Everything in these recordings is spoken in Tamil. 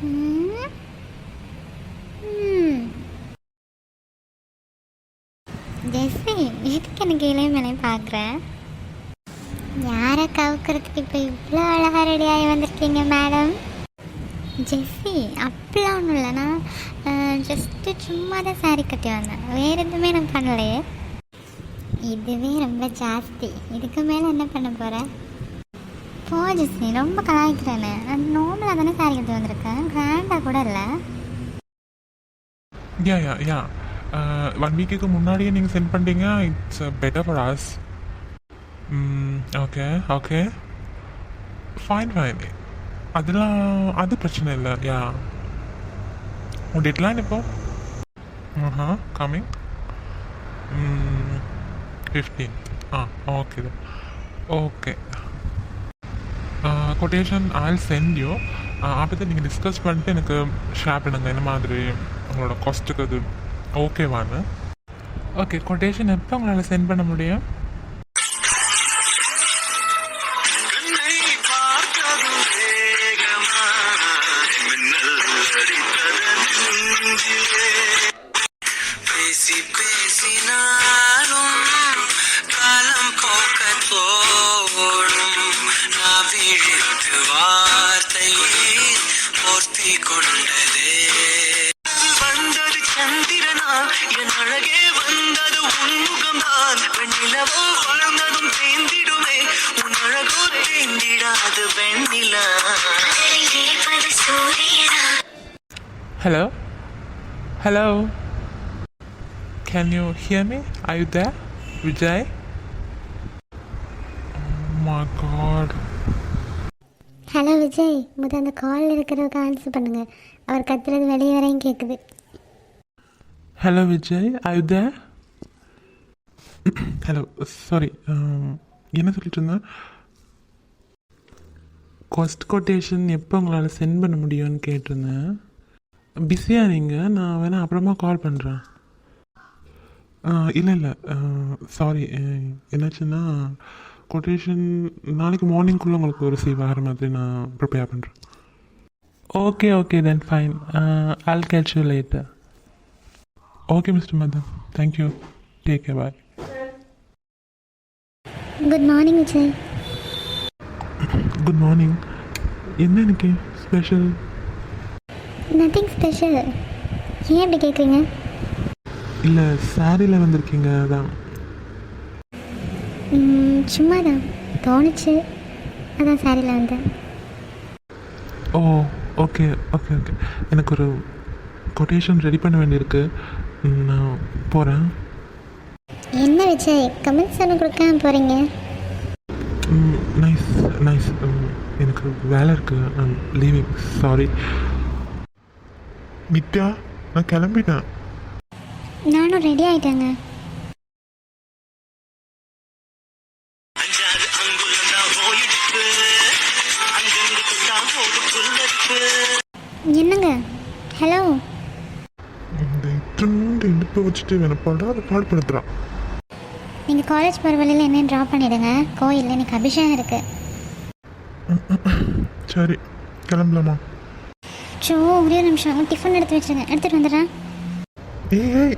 ம், ம். ஜெஸ்ஸி, எதுக்கு எனக்கு இளைய மேலே பார்க்குறேன்? யாரை கவுக்கிறதுக்கு இப்போ இவ்வளோ அழகாக ரெடியாகி வந்திருக்கீங்க மேடம்? ஜெஸ்ஸி, அப்படிலாம் ஒன்றும் இல்லை. நான் ஜஸ்ட்டு சும்மா தான் சாரி கட்டி வந்தேன், வேறு எதுவுமே நான் பண்ணலையே. இதுவே ரொம்ப ஜாஸ்தி, இதுக்கு மேலே என்ன பண்ண போகிறேன்? போ ஜெஸ்ஸி, ரொம்ப கலாய்க்கிறேன்னு. நான் நார்மலாக தானே சாரி கட்டி வந்திருக்கேன், கிராண்டாக கூட இல்லை. யா யா யா 1 வீக்குக்கு முன்னாடியே நீங்கள் சென்ட் பண்ணிட்டீங்க. It's better for us. Okay okay, fine fine, அதெல்லாம் அது பிரச்சனை இல்லை. யா, உன் டெட்லைன் இப்போ? கம்மிங் 15. ஓகே தான், okay. Quotation all sent you. அப்போ நீங்கள் டிஸ்கஸ் பண்ணிட்டு எனக்கு ஷேர் பண்ணுங்கள் என்ன மாதிரி உங்களோட காஸ்ட்டுக்கு அது ஓகேவானு. ஓகே, கொட்டேஷன் எப்போ உங்களால் சென்ட் பண்ண முடியும்? Hello? Hello? Can you hear me? Are you there? Vijay? Oh my god. Hello Vijay, அந்த காலில் இருக்கிறதுக்கு ஆன்சர் பண்ணுங்கள். அவர் கத்துறது வெளியே வரையும் கேட்குது. Hello Vijay, are you there? Hello, sorry. என்ன சொல்லிட்டு இருந்தேன்? காஸ்ட் கொட்டேஷன் எப்போ உங்களால் சென்ட் பண்ண முடியும்னு கேட்டிருந்தேன். பிஸியாக நீங்கள், நான் வேணால் அப்புறமா கால் பண்ணுறேன். இல்லை இல்லை, சாரி. என்னாச்சுன்னா கொட்டேஷன் நாளைக்கு மார்னிங்குள்ளே உங்களுக்கு ரிசீவ் ஆகிற மாதிரி நான் ப்ரிப்பேர் பண்ணுறேன். Okay okay, then fine. I'll catch you later. Okay mister Madan, thank you, take care, bye. Good morning Vijay. Good morning. என்ன இன்னைக்கு ஸ்பெஷல்? Nothing special. ஏன் அப்படி கேட்குறீங்க? இல்லை, சாரியில் வந்திருக்கீங்க அதான். சும்மா தான் தோணுச்சு, அதான் சாரியில் வந்தேன். ஓ ஓகே ஓகே ஓகே, எனக்கு ஒரு கொட்டேஷன் ரெடி பண்ண வேண்டியிருக்கு, நான் போகிறேன். என்ன விஜய், கமெண்ட்ஸ் ஒன்று கொடுக்காம போகிறீங்க? நைஸ் நைஸ், எனக்கு வேலை இருக்குது, நான் லீவிங், சாரி. நித்யா, நான் கிளம்பிட்டேன். நானும் ரெடி ஆகிட்டேங்க. என்னங்க? ஹலோ. இந்த இத்தனை இடுப்பை வச்சுட்டு வேணப்பாடா அதை பாடுபடுத்துகிறான். நீங்கள் காலேஜ் போகிற வழியில் என்ன ட்ராப் பண்ணிவிடுங்க, கோயிலில் எனக்கு அபிஷேகம் இருக்குது. சரி, கிளம்பலாமா? ஒரே நிமிஷம், டிஃபன் எடுத்து வச்சுருங்க, எடுத்துகிட்டு வந்துடுறேன். ஏய்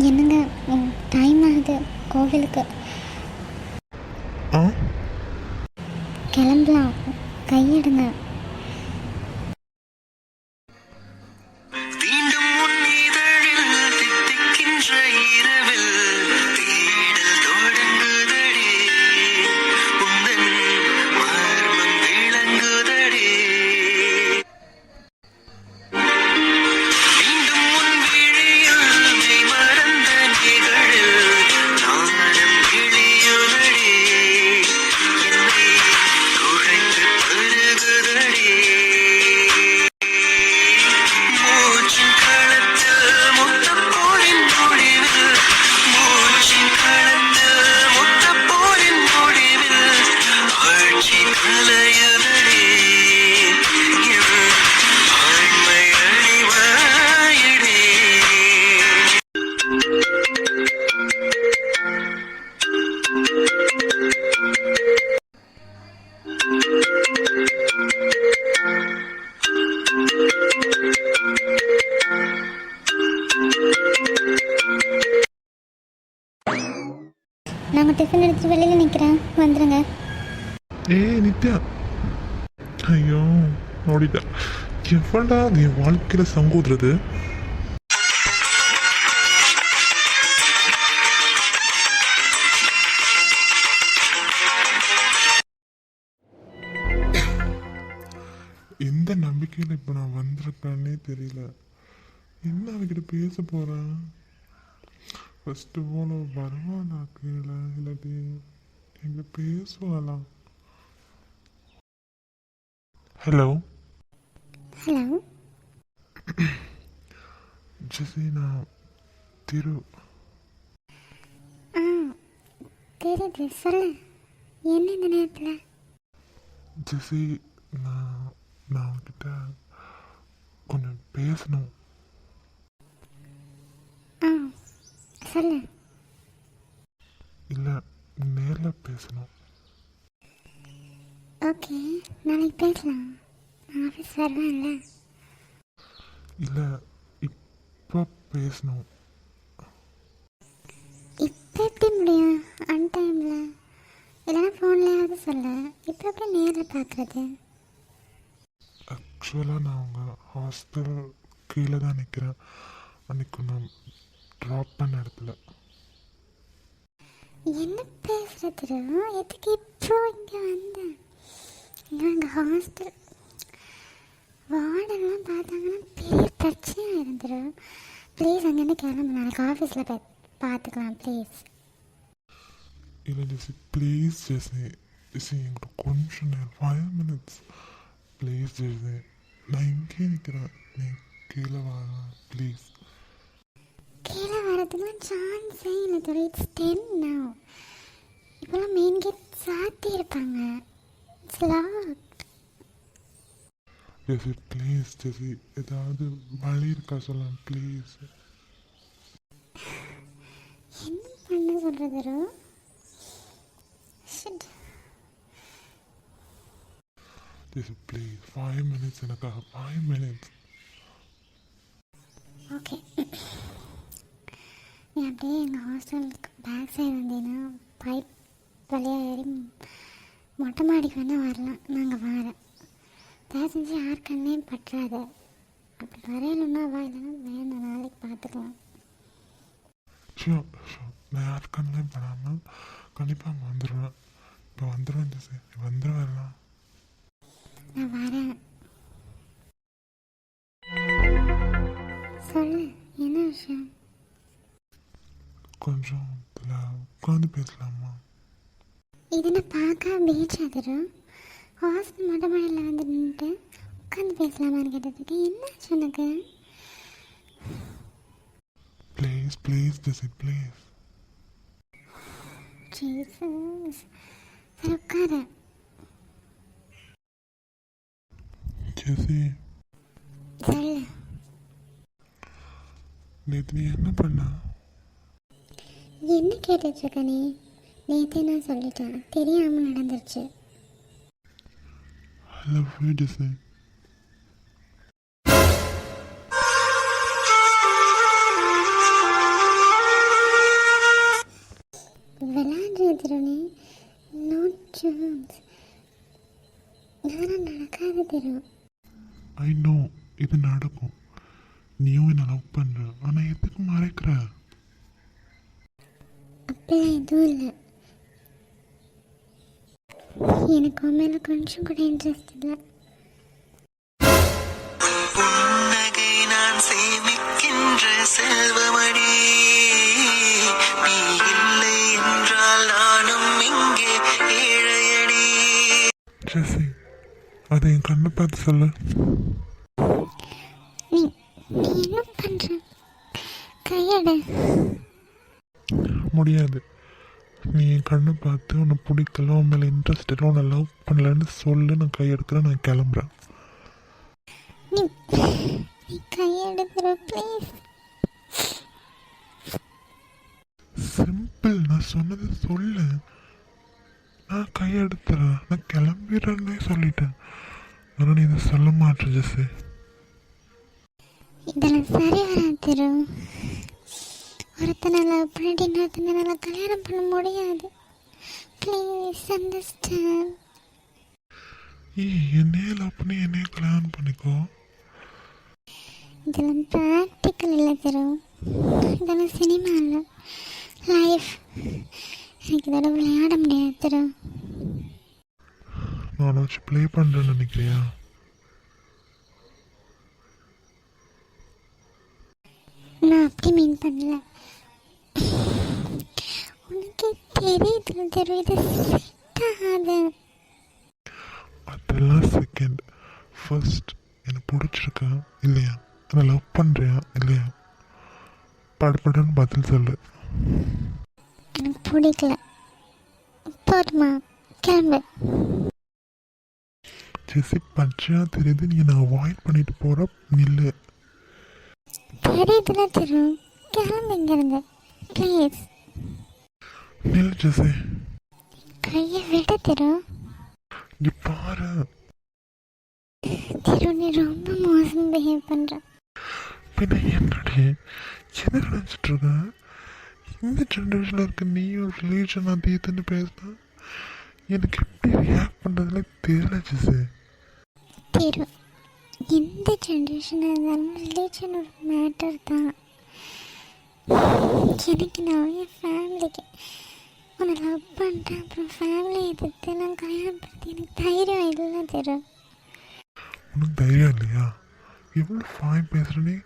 என்னங்க, டைம் ஆகுது கோவிலுக்கு. கிளம்பலாம், கையெடுங்க. மீண்டும் உன் விழியில் மெய் மறந்த நிகழில் நானும் விழி நான் டிஃபன் எடுத்துகிட்டு வெளியில் நிற்கிறேன், வந்துடுங்க. ஏய் நித்யா, ஐயோ ஓடிட்டா. எவ்வளோ என் வாழ்க்கையில் சங்கூதுறது. எந்த நம்பிக்கையில் இப்போ நான் வந்திருக்கேன்னே தெரியல. என்ன அவகிட்ட பேச போகிறேன்? ஃபஸ்ட்டு போல வருவாளா கீழே, இல்லாட்டி எங்கே பேசுவாளா? Hello hello. ஜெசி, நான் திரு. ஆ தெரியுது, சொல்லு. என்ன இந்த நேரத்தில்? ஜெசி, நான் நான் அவகிட்ட கொஞ்சம் பேசணும். ஆ சொல்லு. இல்லை, நேரில் பேசணும். ஓகே, நாளைக்கு பேசலாம். நான் ஆஃபீஸ் வருவேன்ல. இல்லை, இப்போ பேசணும். இப்போ எப்படி முடியும் அன்டைமில்? இல்லைன்னா ஃபோன்லேயாவது சொல்லு. இப்போ எப்படி நேரில் பார்க்குறது? ஆக்சுவலாக நான் உங்கள் ஹாஸ்டல் கீழே தான் நிற்கிறேன். அன்றைக்கி நான் ட்ராப் பண்ண இடத்துல. என்ன பேசுகிறது? எதுக்கு இப்போ இங்கே வந்தேன்? எங்கள் ஹாஸ்டல் வார்டெல்லாம் பார்த்தாங்கன்னா பெரிய பிரச்சனையாக இருந்துடும். ப்ளீஸ் அங்கேருந்து கிளம்பு, நாளைக்கு ஆஃபீஸில் பார்த்துக்கலாம் ப்ளீஸ். இல்லை ஜெசி, ப்ளீஸ் ஜெசி. ஜெசி, எங்கிட்ட கொஞ்சம் நேரம் 5 minutes ப்ளீஸ் ஜெசி. நான் இங்கே நிற்கிறேன், நீ கீழே வாங்க ப்ளீஸ். கீழே வரதுக்குலாம் சான்ஸே இல்லை தோழி. It's 10 now. இப்போலாம் மெயின் கேட் சாத்தி இருப்பாங்க. It's lock. Jessie please Jessie, ஏதாவது வழி இருக்கா சொல்ல ப்ளீஸ். என்ன பண்ண சொல்கிறது? ஜெசி ப்ளீஸ் 5 minutes எனக்காக, 5 minutes. ஓகே, நீ அப்படியே எங்கள் ஹாஸ்டலுக்கு பேக் சைடு வந்தீங்கன்னா பைப் வழியாக ஏறி மொட்டை மாடிக்கு வேணால் வரலாம். நாங்கள் வரேன். தயவு செஞ்சு யார் கண்ணையும் பற்றாத. அப்படி வரையணுன்னா வா, இல்லைன்னா வேணும், நாளைக்கு பார்த்துக்கலாம். ஷோர் ஷோர், நான் யார் கண்ணிலையும் பண்ணாமல் கண்டிப்பாக அங்கே வந்துடுவேன். இப்போ வந்துடுவேன் ஜெசி, வந்துடுவேன்லாம். நான் வரேன். சொல்லு, என்ன விஷயம்? கொஞ்சம் இதில் உட்காந்து பேசலாமா? இது நான் பார்க்க பீச் அதிரும். ஹாஸ்டல் மொட்டை மாடியில் வந்து நின்றுட்டு உட்காந்து பேசலாமான்னு கேட்டதுக்கு என்னாச்சு உனக்கு? Please please Jessie please. Jesus, சரி உட்காரு. ஜெசி, சொல்லு. நேற்று நீ என்ன பண்ண? என்ன கேட்டுட்ருக்க நீ? நேற்றே நான் சொல்லிட்டேன், தெரியாமல் நடந்துருச்சு. I love you ஜெசி. விளையாடுறது திருநீ, நோ சான்ஸ். இதெல்லாம் நடக்காது தெரியும். ஐ நோ இது நடக்கும். நீயும் என்னை லவ் பண்ணுற, ஆனால் எதுக்கு மறைக்கிற? அப்படிலாம் எதுவும் இல்லை. எனக்கு உன் மேலே கொஞ்சம் கூட இன்ட்ரெஸ்ட் இல்லை. புன்னகை நான் சேமிக்கின்ற செல்வமடி, நீ இல்லை என்றால் நானும் இங்கே ஏழையடி. ஜெசி, அதை என் கண்ணை பார்த்து சொல்லு. நீ நீ என்ன பண்ணுற? கையடு. முடியாது. நீ என் கண்ணை பார்த்து உன்னை பிடிக்கல, உன் மேலே இன்ட்ரெஸ்ட் இல்லை, உன்னை லவ் பண்ணலன்னு சொல்லு. நான் கையெடுக்கிறேன், நான் கிளம்புறேன். நீ நீ கையெடுத்துரு ப்ளீஸ். சிம்பிள், நான் சொன்னதை சொல்லு. நான் கையெடுத்துறேன், நான் கிளம்பிடுறேன்னே சொல்லிட்டேன். ஆனால் நீ இதை சொல்ல மாட்டேன் ஜெசி. இதெல்லாம் சரி வராது திரு. ஒருத்தனை லவ் பண்ணிட்டு இன்னொருத்தனை நல்லா கல்யாணம் பண்ண முடியாது. Please understand. என்னையே லவ் பண்ணி என்னையே கல்யாணம் பண்ணிக்கோ. இதெல்லாம் ப்ராக்டிக்கல் இல்லை திரு, இதெல்லாம் சினிமா இல்லை, லைஃப். எனக்கு இதோட விளையாட முடியாது திரு. நான் வச்சு ப்ளே பண்ணுறேன்னு நினைக்கிறியா? நான் அப்படி மீன் பண்ணல. உனக்கு தெரியுது திரு, இது செட் ஆகாது. அதெல்லாம் செகண்ட். ஃபர்ஸ்ட் எனக்கு பிடிச்சிருக்கா இல்லையா, என்னை லவ் பண்ணுறியா இல்லையா, படப்படன்னு பதில் சொல்லு. எனக்கு பிடிக்கல, போதுமா, கிளம்பு. ஜெசி பச்சையா தெரியுது, நீ என்னை அவாய்ட் பண்ணிட்டு போகிற. நில்லு. தெரியுதுல திரு, கிளம்பு இங்கிருந்து ப்ளீஸ். நில்லு ஜெசி. கையை விட திரு. இங்கே பாரு திரு, நீ ரொம்ப மோசம் பிஹேவ் பண்ணுற. பின்ன என்னடி என்ன நினச்சிட்டு இருக்க? இந்த ஜென்ரேஷனில் இருக்க நீயும் ரிலீஜன் அது இதுன்னு பேசினா எனக்கு எப்படி ரியாக்ட் பண்ணுறதுல தெரியல ஜெசி. திரு, எந்த ஜென்ரேஷனாக இருந்தாலும் ரிலேஷன் ஒரு மேட்டர் தான். எனக்கு நான் என் ஃபேமிலிக்கு உன்னை லவ் பண்ணுறேன், அப்புறம் ஃபேமிலி எதிர்த்து நான் கல்யாணம் பண்ணி எனக்கு தைரியம் இல்லை திரு. உனக்கு தைரியம் இல்லையா? எவ்வளோ ஃபைன் பேசுகிற நீ.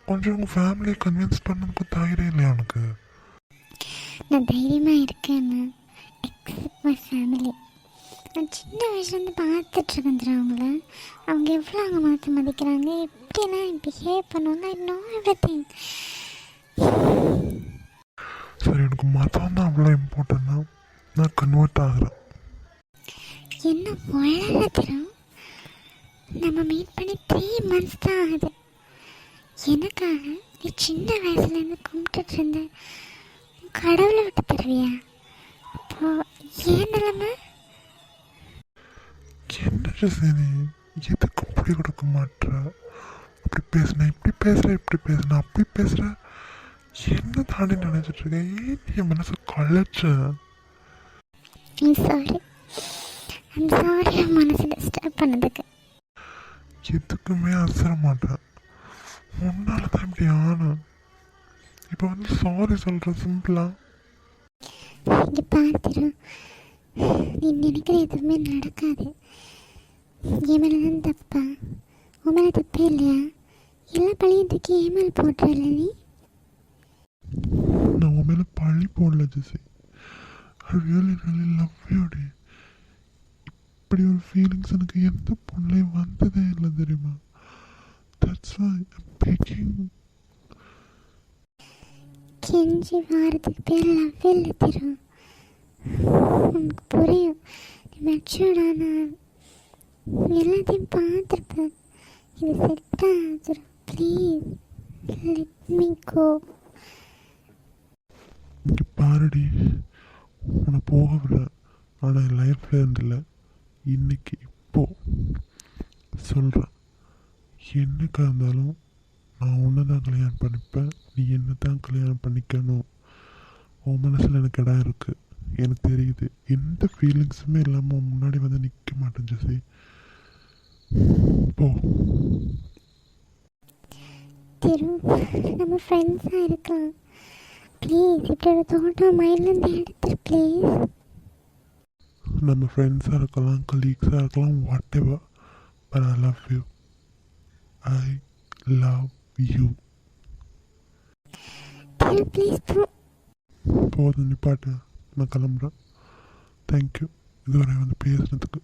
கொஞ்சம் உங்கள் ஃபேமிலியை கன்வின்ஸ் பண்ணதுக்கு தைரியம் இல்லையா உனக்கு? நான் தைரியமாக இருக்கேன்னு எக்ஸப்ட் மை ஃபேமிலி. நான் சின்ன வயசுலேருந்து பார்த்துட்ருக்கேன் திரு அவங்கள. அவங்க எவ்வளோ அவங்க மாற்ற மதிக்கிறாங்க, எப்படிலாம் பிஹேவ் பண்ணுவாங்க. I know everything. சரி, எனக்கு மதம் தான் அவ்வளோ இம்பார்ட்டன்னா நான் கன்வெர்ட் ஆகிறேன். என்ன வளர திரு, நம்ம மீட் பண்ணி 3 months தான் ஆகுது. எனக்காக நீ சின்ன வயசுலேருந்து கும்பிட்டுட்டு இருந்த கடவுளை விட்டு தருவியா? அப்போ ஏன் நிலைமை? என்ன சரி, எதுக்கு புடி கொடுக்க மாட்டேற? அப்படி பேசுனா இப்படி பேசுகிற, இப்படி பேசுனா அப்படி பேசுகிற. என்ன தாண்டி நினச்சிட்டு இருக்கேன்? ஏன் நீ என் மனசை கலைச்ச? ஐம் சாரி என் மனசை டிஸ்டர்ப் பண்ணதுக்கு. எதுக்குமே அசர மாட்டேன். முன்னால தான் இப்படி ஆனேன். இப்போ வந்து சாரி சொல்கிறேன் சிம்பிளா. இங்கே பார்த்துரு, நீ நினைக்கிற எதுவுமே நடக்காது. என் மேலே தான் தப்பா? உன் மேலே தப்பே இல்லையா? எல்லா பழியும் தூக்கி என் மேலே போட்டுறல நீ. நான் உன் மேலே பழி போடல Jessie. I really love you டி. இப்படி ஒரு ஃபீலிங்ஸ் எனக்கு எந்த பொண்ணுலையும் வந்ததே இல்லை தெரியுமா? That's why I'm begging. கெஞ்சி வாரத்துக்கு பேர் லவ் இல்லை திரு. உனக்கு புரியும், நீ மெச்சூர்டான எல்லாத்தையும் பார்த்துருப்பேன். இது செட் ஆகுது. Please let me go. இங்கே பாருடி, உன்னை போக விட. ஆனால் என் லைஃப்பில் இருந்தில்ல, இன்னைக்கு இப்போ சொல்கிறேன். என்னைக்கா இருந்தாலும் நான் உன்னை தான் கல்யாணம் பண்ணிப்பேன். நீ என்ன தான் கல்யாணம் பண்ணிக்கணும். உன் மனசில் எனக்கு இடம் இருக்குது, எனக்கு தெரியுது. எந்த ஃபீலிங்ஸுமே இல்லாமல் முன்னாடி வந்து நிற்க மாட்டேன் ஜெசி. போ. திரு, நம்ம ஃப்ரெண்ட்ஸாக இருக்கலாம் ப்ளீஸ். இப்படி ஒரு தோட்டம் மைண்ட்லேருந்து எடுத்துரு ப்ளீஸ். நம்ம ஃப்ரெண்ட்ஸாக இருக்கலாம், கலீக்ஸாக இருக்கலாம், what ever. But I love you. I love you. Thiru please போ. போதும் நிப்பாட்டு, நான் கிளம்புறேன். தேங்க்யூ இதுவரை வந்து பேசுனதுக்கு.